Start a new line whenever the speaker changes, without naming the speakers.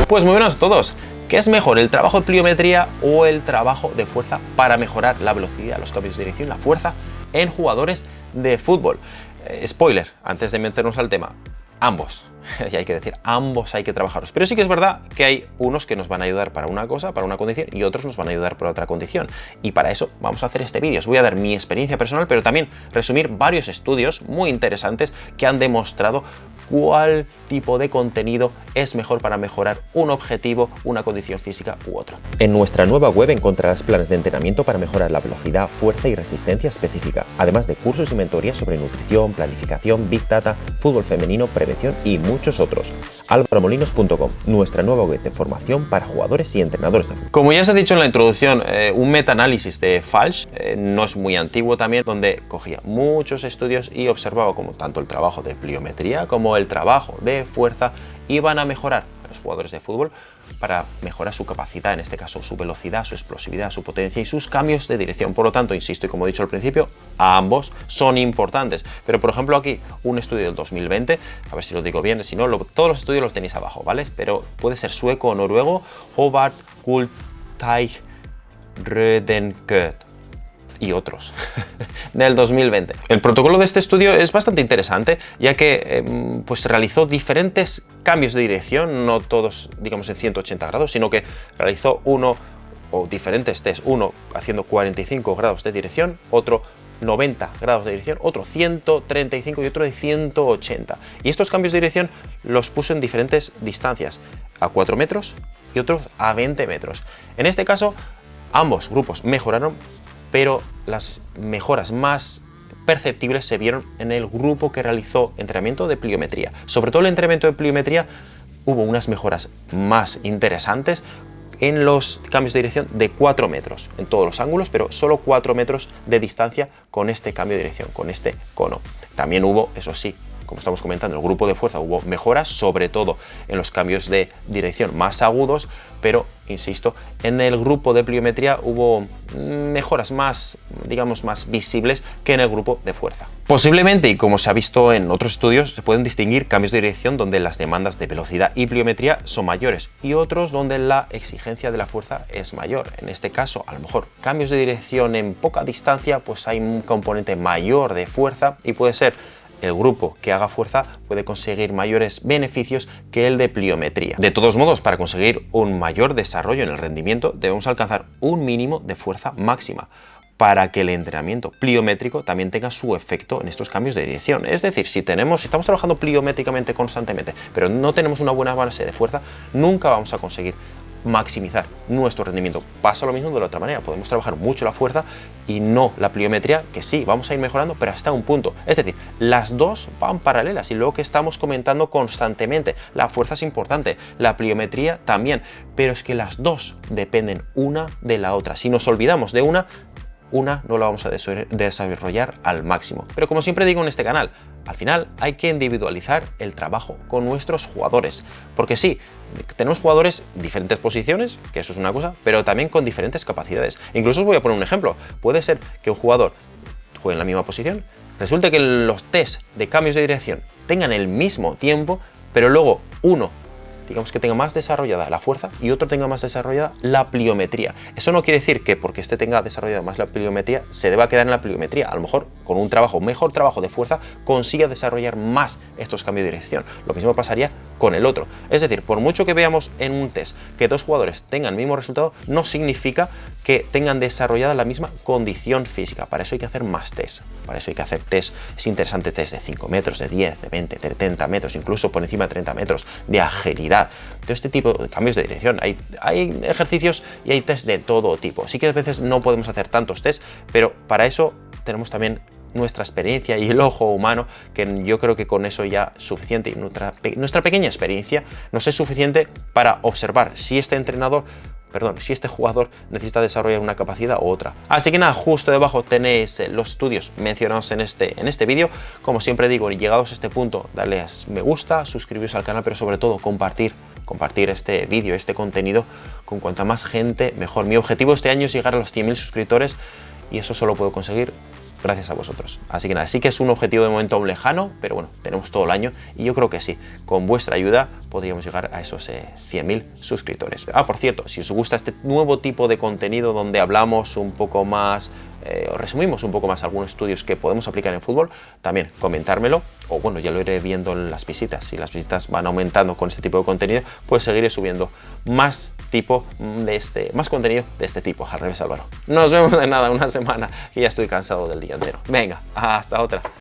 Pues muy buenos a todos. ¿Qué es mejor, el trabajo de pliometría o el trabajo de fuerza para mejorar la velocidad, los cambios de dirección, la fuerza en jugadores de fútbol? Spoiler, antes de meternos al tema, ambos. Y hay que decir, ambos hay que trabajarlos. Pero sí que es verdad que hay unos que nos van a ayudar para una cosa, para una condición, y otros nos van a ayudar para otra condición. Y para eso vamos a hacer este vídeo. Os voy a dar mi experiencia personal, pero también resumir varios estudios muy interesantes que han demostrado cuál tipo de contenido es mejor para mejorar un objetivo, una condición física u otro. En nuestra nueva web encontrarás planes de entrenamiento para mejorar la velocidad, fuerza y resistencia específica, además de cursos y mentorías sobre nutrición, planificación, Big Data, fútbol femenino, prevención y muchos otros. alvaromolinos.com, nuestra nueva web de formación para jugadores y entrenadores de fútbol. Como ya os he dicho en la introducción, un metaanálisis de Falsch, no es muy antiguo también, donde cogía muchos estudios y observaba cómo tanto el trabajo de pliometría como el trabajo de fuerza iban a mejorar a los jugadores de fútbol para mejorar su capacidad, en este caso su velocidad, su explosividad, su potencia y sus cambios de dirección. Por lo tanto, insisto, y como he dicho al principio, ambos son importantes. Pero por ejemplo aquí un estudio del 2020, a ver si lo digo bien, si no, todos los estudios los tenéis abajo, ¿vale? Pero puede ser sueco o noruego, Hobart, Kulteich, Rödenkert y otros, del 2020. El protocolo de este estudio es bastante interesante, ya que pues realizó diferentes cambios de dirección, no todos, digamos, en 180 grados, sino que realizó diferentes test, uno haciendo 45 grados de dirección, otro 90 grados de dirección, otro 135 y otro de 180. Y estos cambios de dirección los puso en diferentes distancias, a 4 metros y otros a 20 metros. En este caso, ambos grupos mejoraron, pero las mejoras más perceptibles se vieron en el grupo que realizó entrenamiento de pliometría. Sobre todo el entrenamiento de pliometría hubo unas mejoras más interesantes en los cambios de dirección de 4 metros en todos los ángulos, pero solo 4 metros de distancia con este cambio de dirección, con este cono. También hubo, eso sí, como estamos comentando, el grupo de fuerza hubo mejoras, sobre todo en los cambios de dirección más agudos, pero, insisto, en el grupo de pliometría hubo mejoras más, digamos, más visibles que en el grupo de fuerza. Posiblemente, y como se ha visto en otros estudios, se pueden distinguir cambios de dirección donde las demandas de velocidad y pliometría son mayores y otros donde la exigencia de la fuerza es mayor. En este caso, a lo mejor cambios de dirección en poca distancia, pues hay un componente mayor de fuerza y puede ser el grupo que haga fuerza puede conseguir mayores beneficios que el de pliometría. De todos modos, para conseguir un mayor desarrollo en el rendimiento, debemos alcanzar un mínimo de fuerza máxima para que el entrenamiento pliométrico también tenga su efecto en estos cambios de dirección. Es decir, si estamos trabajando pliométricamente constantemente, pero no tenemos una buena base de fuerza, nunca vamos a conseguir maximizar nuestro rendimiento. Pasa lo mismo de la otra manera, podemos trabajar mucho la fuerza y no la pliometría, que sí, vamos a ir mejorando, pero hasta un punto. Es decir, las dos van paralelas y lo que estamos comentando constantemente, la fuerza es importante, la pliometría también, pero es que las dos dependen una de la otra. Si nos olvidamos de una no la vamos a desarrollar al máximo. Pero como siempre digo en este canal, al final hay que individualizar el trabajo con nuestros jugadores. Porque sí, tenemos jugadores en diferentes posiciones, que eso es una cosa, pero también con diferentes capacidades. Incluso os voy a poner un ejemplo. Puede ser que un jugador juegue en la misma posición, resulte que los test de cambios de dirección tengan el mismo tiempo, pero luego uno, digamos, que tenga más desarrollada la fuerza y otro tenga más desarrollada la pliometría. Eso no quiere decir que porque este tenga desarrollada más la pliometría se deba quedar en la pliometría. A lo mejor con un mejor trabajo de fuerza consiga desarrollar más estos cambios de dirección. Lo mismo pasaría con el otro. Es decir, por mucho que veamos en un test que dos jugadores tengan el mismo resultado, no significa que tengan desarrollada la misma condición física. Para eso hay que hacer más test. Para eso hay que hacer test. Es interesante test de 5 metros, de 10, de 20, de 30 metros, incluso por encima de 30 metros, de agilidad. Todo este tipo de cambios de dirección. Hay ejercicios y hay test de todo tipo. Sí que a veces no podemos hacer tantos test, pero para eso tenemos también nuestra experiencia y el ojo humano, que yo creo que con eso ya es suficiente, y nuestra pequeña experiencia nos es suficiente para observar si este jugador necesita desarrollar una capacidad u otra. Así que nada, justo debajo tenéis los estudios mencionados en este vídeo. Como siempre digo, llegados a este punto, darle a me gusta, suscribiros al canal, pero sobre todo compartir este vídeo, este contenido con cuanta más gente mejor. Mi objetivo este año es llegar a los 100.000 suscriptores y eso solo puedo conseguir gracias a vosotros. Así que nada, sí que es un objetivo de momento aún lejano, pero bueno, tenemos todo el año y yo creo que sí, con vuestra ayuda podríamos llegar a esos 100.000 suscriptores. Por cierto, si os gusta este nuevo tipo de contenido donde hablamos un poco más, o resumimos un poco más algunos estudios que podemos aplicar en fútbol, también comentármelo, o bueno, ya lo iré viendo en las visitas. Si las visitas van aumentando con este tipo de contenido, pues seguiré subiendo más contenido de este tipo. Al revés, Álvaro. Nos vemos en nada, una semana, que ya estoy cansado del día entero. Venga, hasta otra.